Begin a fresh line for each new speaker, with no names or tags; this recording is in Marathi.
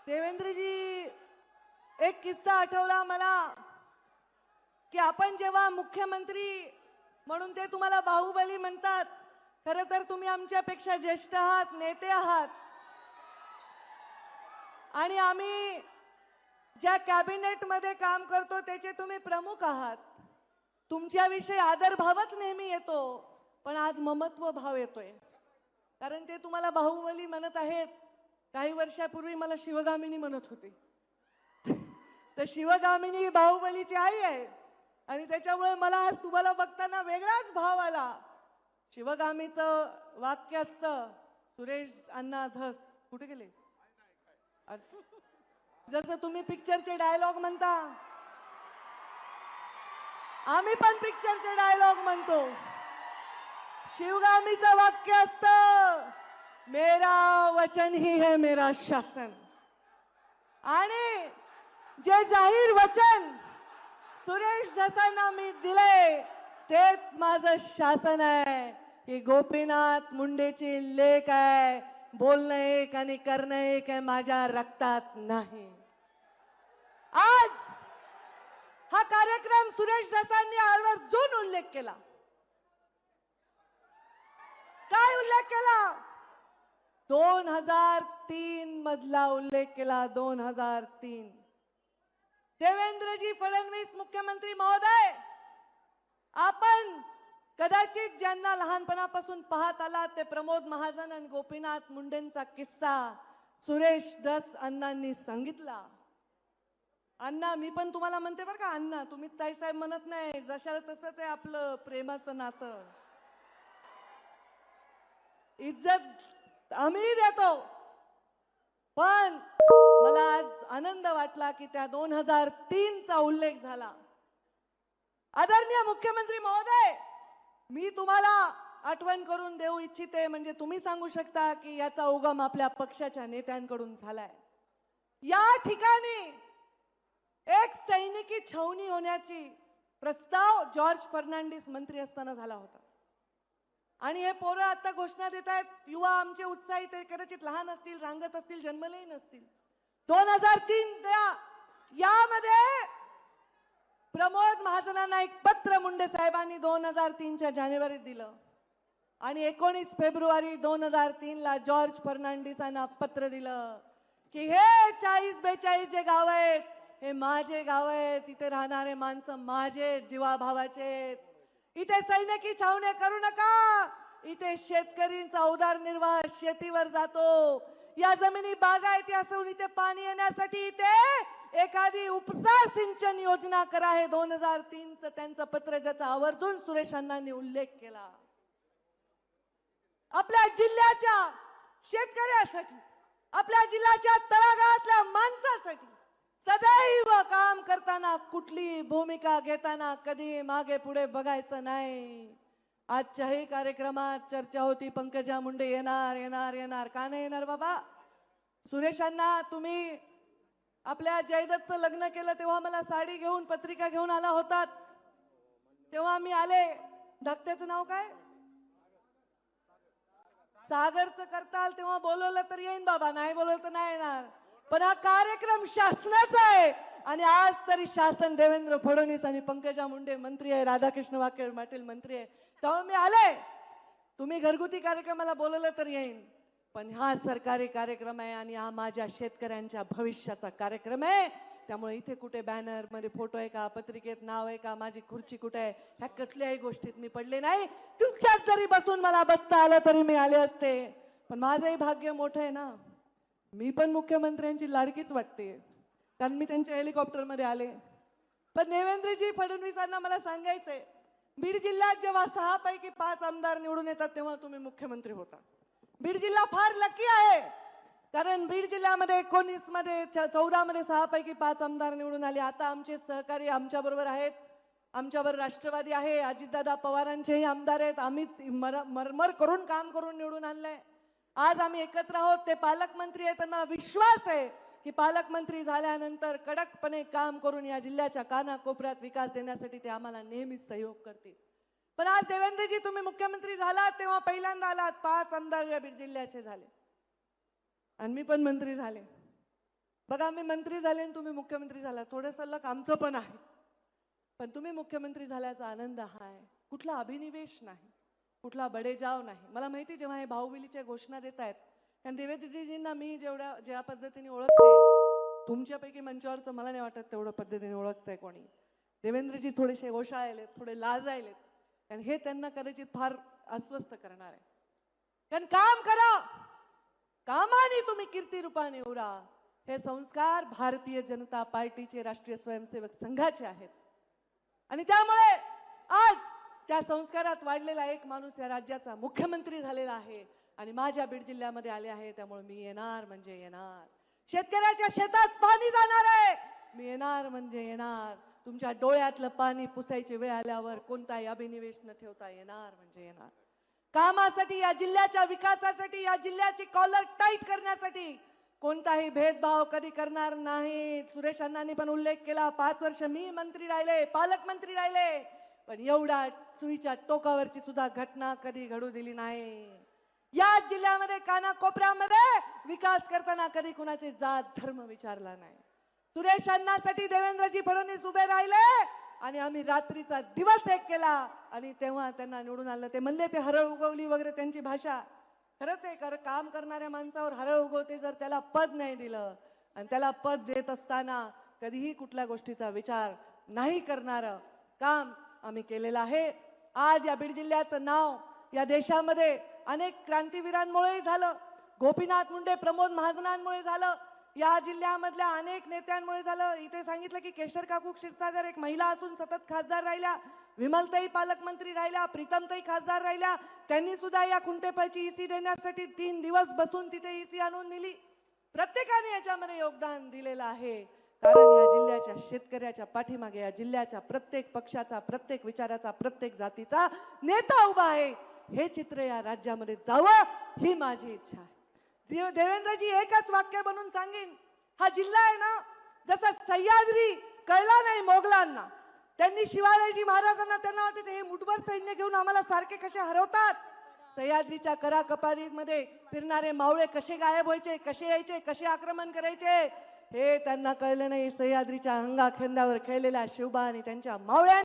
देवेंद्रजी, एक किस्सा आठवला मला की आपण जेव्हा मुख्यमंत्री म्हणून ते तुम्हाला बाहुबली म्हणतात, खरं तर तुम्ही आमच्यापेक्षा ज्येष्ठ आहात, नेते आहात. आणि आम्ही ज्या कॅबिनेट मध्ये काम करतो त्याचे तुम्ही प्रमुख आहात. तुमच्याविषयी आदरभावच नेहमी येतो, पण आज ममत्व भाव येतोय. कारण ते तुम्हाला बाहुबली म्हणत आहेत, काही वर्षापूर्वी मला शिवगामिनी म्हणत होते. तर शिवगामिनी बाहुबलीची आई आहे आणि त्याच्यामुळे मला आज तुम्हाला बघताना वेगळाच भाव आला. शिवगामीचं वाक्य असतं, सुरेश अण्णा धस कुठे गेले, जसं तुम्ही पिक्चरचे डायलॉग म्हणता, आम्ही पण पिक्चरचे डायलॉग म्हणतो. शिवगामीचं वाक्य असतं, मेरा वचन ही है मेरा शासन. आणि जे जाहीर वचन सुरेश धसांना मी दिले तेच माझं शासन आहे. ही गोपीनाथ मुंडेची लेक आहे. बोलणं एक आणि करणं एक आहे, माझ्या रक्तात नाही. आज हा कार्यक्रम सुरेश धसांनी आवर्जून उल्लेख केला. काय उल्लेख केला? 2003 मधला उल्लेख केला. 2003. देवेंद्रजी फडणवीस मुख्यमंत्री महोदय, आपण कदाचित ज्यांना लहानपणापासून पाहत आला ते प्रमोद महाजन आणि गोपीनाथ मुंडेंचा किस्सा सुरेश धस अण्णांनी सांगितला. अण्णा, मी पण तुम्हाला म्हणते बरं का अण्णा, तुम्ही ताईसाहेब म्हणत नाही. जशाला तसंच आहे आपलं प्रेमाचं नातं. इज्जत आम्ही देतो, पण मला आज आनंद वाटला की त्या 2003 चा उल्लेख झाला. आदरणीय मुख्यमंत्री महोदय, मी तुम्हाला आठवण करून देऊ इच्छिते, म्हणजे तुम्ही सांगू शकता की याचा उगम आपल्या पक्षाच्या नेत्यांकडून झालाय. या ठिकाणी एक सैनिकी छावणी होण्याची प्रस्ताव जॉर्ज फर्नांडिस मंत्री असताना झाला होता. आणि हे पोरं आता घोषणा देत आहेत, युवा आमचे उत्साही, ते कदाचित लहान असतील, रांगत असतील, जन्मलेही नसतील. 2003 यामध्ये प्रमोद महाजनांना एक पत्र मुंडे साहेबांनी 2003च्या जानेवारीत दिलं आणि 19 फेब्रुवारी 2003 ला जॉर्ज फर्नांडिसांना पत्र दिलं की हे 40-42 जे गाव आहेत हे माझे गाव आहेत. इथे राहणारे माणसं माझे जीवाभावाचे. इथे सैनिकी छावण्या करू नका. इथे शेतकरींचा उदरनिर्वाह शेतीवर जातो. या जमिनी बागायती असून इथे पाणी येण्यासाठी इथे एखादी उपसा सिंचन योजना करा. हे 2003 चं त्यांचं पत्र, ज्याचा आवर्जून सुरेश अण्णांनी उल्लेख केला. आपल्या जिल्ह्याच्या शेतकऱ्यासाठी, आपल्या जिल्ह्याच्या तळागाळातल्या माणसासाठी सदैव काम करताना, कुठली भूमिका घेताना कधी मागे पुढे बघायचं नाही. आजच्याही कार्यक्रमात चर्चा होती, पंकजा मुंडे येणार येणार येणार. का नाही येणार बाबा? सुरेशांना, तुम्ही आपल्या जयदत्तचं लग्न केलं तेव्हा मला साडी घेऊन, पत्रिका घेऊन आला होतात. तेव्हा मी आले. धाकट्याचं नाव काय? सागरचं करताल तेव्हा बोलवलं तर येईन बाबा, नाही बोलवलं तर नाही येणार. पण हा कार्यक्रम शासनाचा आहे आणि आज तरी शासन देवेंद्र फडणवीस आणि पंकजा मुंडे मंत्री आहे, राधाकृष्ण वाके पाटील मंत्री आहे, तेव्हा मी आले. तुम्ही घरगुती कार्यक्रमाला बोलवलं तर येईन, पण हा सरकारी कार्यक्रम आहे आणि हा माझ्या शेतकऱ्यांच्या भविष्याचा कार्यक्रम आहे. त्यामुळे इथे कुठे बॅनर मध्ये फोटो आहे का, पत्रिकेत नाव आहे का, माझी खुर्ची कुठे आहे, ह्या कसल्याही गोष्टीत मी पडले नाही. तुमच्यात जरी बसून मला बसता आलं तरी मी आले असते. पण माझंही भाग्य मोठं आहे ना, मी पण मुख्यमंत्र्यांची लाडकीच वाटते, कारण मी त्यांच्या हेलिकॉप्टर मध्ये आले. पण देवेंद्रजी फडणवीसांना मला सांगायचंय, बीड जिल्ह्यात जेव्हा 6 पैकी 5 आमदार निवडून येतात तेव्हा तुम्ही मुख्यमंत्री होता. बीड जिल्हा फार लकी आहे, कारण बीड जिल्ह्यामध्ये 19 मध्ये 14 मध्ये 6 पैकी 5 आमदार निवडून आले. आता आमचे सहकारी आमच्या बरोबर आहेत, आमच्यावर राष्ट्रवादी आहे, अजितदादा पवारांचेही आमदार आहेत. आम्ही मरमर करून काम करून निवडून आणलंय. आज आम्ही एकत्र आहोत. ते पालकमंत्री आहेत, त्यांना विश्वास आहे की पालकमंत्री झाल्यानंतर कडकपणे काम करून या जिल्ह्याच्या कानाकोपऱ्यात विकास देण्यासाठी ते आम्हाला नेहमीच सहयोग करतील. पण आज देवेंद्रजी, तुम्ही मुख्यमंत्री झालात तेव्हा पहिल्यांदा आलात, 5 आमदार या बीड जिल्ह्याचे झाले आणि मी पण मंत्री झाले. बघा मी मंत्री झाले आणि तुम्ही मुख्यमंत्री झाला, थोडं सल्लक आमचं पण आहे, पण तुम्ही मुख्यमंत्री झाल्याचा आनंद हा आहे, कुठला अभिनिवेश नाही, कुठला बडेजाव नाही. मला माहिती जेव्हा हे भाऊबिलीच्या घोषणा देत आहेत, कारण देवेंद्रजींना मी ज्या पद्धतीने ओळखते, तुमच्यापैकी मंचावरचं मला नाही वाटत तेवढं पद्धतीने ओळखतंय कोणी. देवेंद्रजी थोडेसे ओशाळलेत, थोडे लाजायलेत आणि हे त्यांना कदाचित फार अस्वस्थ करणार आहे. कारण काम करा, कामाने तुम्ही कीर्ती रूपाने उरा, हे संस्कार भारतीय जनता पार्टीचे राष्ट्रीय स्वयंसेवक संघाचे आहेत. आणि त्यामुळे आज त्या संस्कारात वाढलेला एक माणूस या राज्याचा मुख्यमंत्री झालेला आहे आणि माझ्या बीड जिल्ह्यामध्ये आले आहे. त्यामुळे मी येणार म्हणजे येणार. शेतकऱ्याच्या शेतात पाणी जाणार आहे, मी येणार म्हणजे येणार. तुमच्या डोळ्यातलं पाणी पुसायची वेळ आल्यावर कोणताही अभिनिवेश न ठेवता येणार म्हणजे येणार. कामासाठी, या जिल्ह्याच्या विकासासाठी, या जिल्ह्याची कॉलर टाईट करण्यासाठी कोणताही भेदभाव कधी करणार नाही. सुरेश अण्णांनी पण उल्लेख केला, 5 वर्ष मी मंत्री राहिले, पालकमंत्री राहिले, पण एवढा सुईच्या टोकावरची सुद्धा घटना कधी घडू दिली नाही. या जिल्ह्यामध्ये कानाकोपऱ्यामध्ये विकास करताना कधी कुणाचे जात धर्म विचारला नाही. सुरेश अण्णांसाठी देवेंद्रजी फडणवीस उभे राहिले आणि आम्ही रात्रीचा दिवस एक केला आणि तेव्हा त्यांना निवडून आणलं. ते म्हणले ते हरळ उगवली वगैरे त्यांची भाषा खरंच आहे. काम करणाऱ्या माणसावर हरळ उगवते जर त्याला पद नाही दिलं, आणि त्याला पद देत असताना कधीही कुठल्या गोष्टीचा विचार नाही करणारं काम आम्ही केलेलं आहे. आज या बीड जिल्ह्याचं नाव या देशामध्ये अनेक क्रांतीवीरांमुळे झालं, गोपीनाथ मुंडे, प्रमोद महाजनांमुळे झालं, या जिल्ह्यामधल्या अनेक नेत्यांमुळे झालं. इथे सांगितलं की केशर काकू क्षीरसागर एक महिला असून सतत खासदार राहिल्या, विमलताई पालकमंत्री राहिल्या, प्रीतमताई खासदार राहिल्या. त्यांनी सुद्धा या खुंटेपळची ईसी देण्यासाठी 3 दिवस बसून तिथे ईसी आणून दिली. प्रत्येकाने याच्यामध्ये योगदान दिलेलं आहे. कारण या जिल्ह्याच्या शेतकऱ्याच्या पाठीमागे या जिल्ह्याच्या प्रत्येक पक्षाचा, प्रत्येक विचाराचा, प्रत्येक जातीचा नेता उभा आहे. हे चित्र या राज्यामध्ये जावं ही माझी इच्छा आहे. देवेंद्रजी एकच वाक्य बनून सांगेन, हा जिल्हा आहे ना, जसा सह्याद्री कळला नाही मोगलांना, त्यांनी शिवाजी महाराजांना त्यांना वाटते हे मुठभर सैन्य घेऊन आम्हाला सारखे कसे हरवतात. सह्याद्रीच्या कराकपारीमध्ये फिरणारे मावळे कसे गायब व्हायचे, कसे यायचे, कसे आक्रमण करायचे हे त्यांना कळलं नाही. सह्याद्रीच्या अंगाखेंद्यावर खेळलेल्या शिवबा आणि त्यांच्या मावळ्या